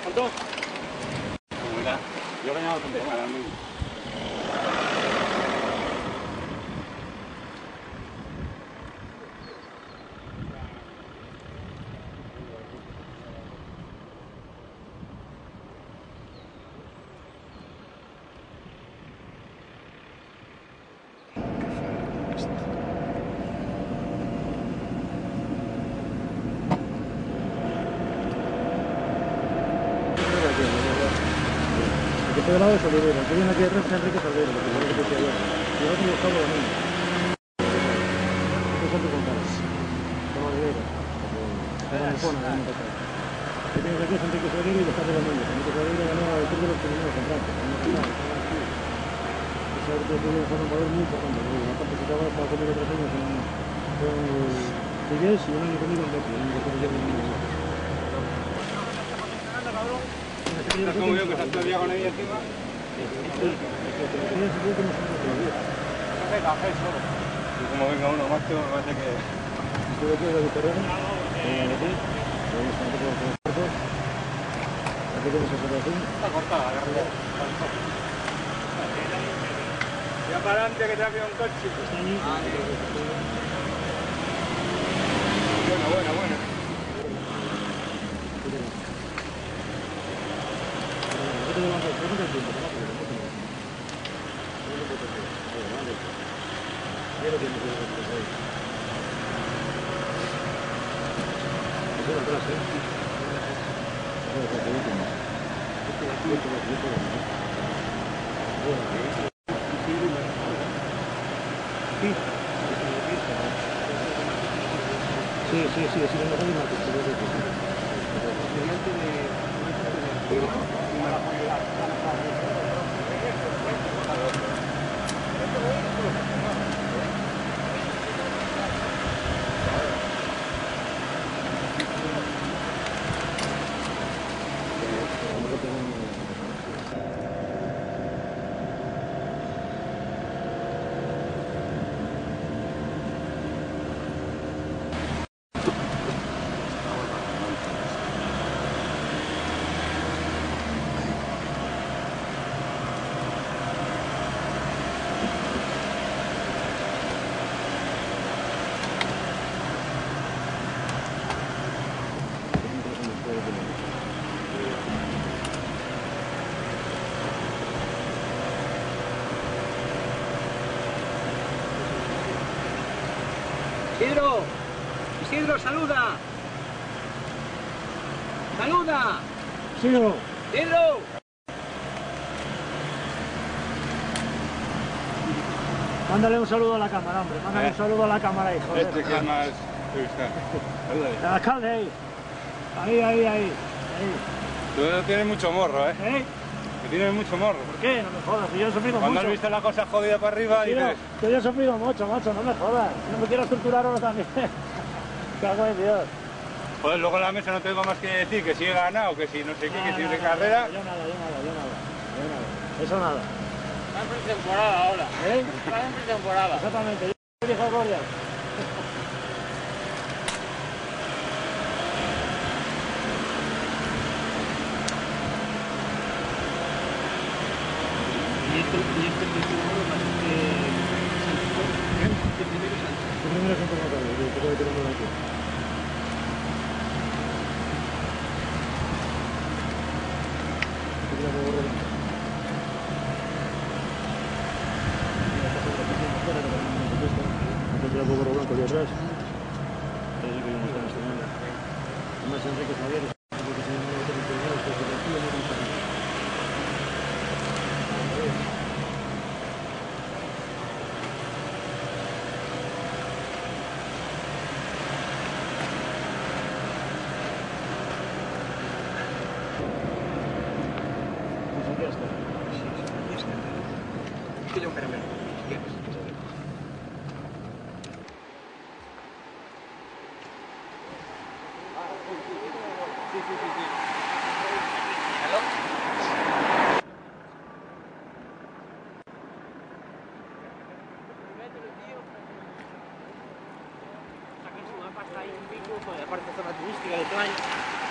¿Cuánto? Yo he ganado con Este de lado es Olivero, el que viene aquí detrás es Enrique Salvero, porque es lo que decía yo. Y el otro Gustavo Domingo. Este es Santo González. Con Olivero. Con Ancona, de año pasado. El que tienes aquí es Enrique Salvero y Gustavo Domingo. Enrique Salvero ganó el Tour de los primeros contratos. Ese árbitro que viene a un valor muy importante. La parte que estaba conmigo 3 años con Figués y un año conmigo en Betis. El único que lleva el mundo. ¿Cómo veo que estás todavía con ella encima? Y como venga uno más, me parece que... Estuve aquí en el terreno, aquí, aquí tenemos el corazón. Está cortada, ya para adelante que te ha pillado un coche. Está allí. Buena. Sí, lo mejor Isidro, saluda. ¡Saluda! Isidro. ¡Isidro! Mándale un saludo a la cámara, hombre. Mándale un saludo a la cámara, hijo. Este que es más... El alcalde, ahí. Tú tienes mucho morro, ¿eh? Que tienes mucho morro. ¿Por qué? No me jodas, que yo he sufrido Cuando mucho. has visto la cosa jodida para arriba, dices... Que yo he sufrido mucho, macho, no me jodas. No me quiero torturar ahora también. Cago en Dios. Joder, luego en la mesa no tengo más que decir que si he ganado, que si no sé qué, que si de carrera... Yo nada. Eso nada. Está en pretemporada ahora. Está en pretemporada. Exactamente. Yo dije Gloria. Primero Santo González, que tengo que tenerlo aquí. Blanco de atrás. más Enrique Javier, porque se llama el primero, que se decía muy bien. Pilla un caramelo, si quieres. Sí. ¿Hello? Sacarse una pasta ahí un pico, aparte zona turística de playa.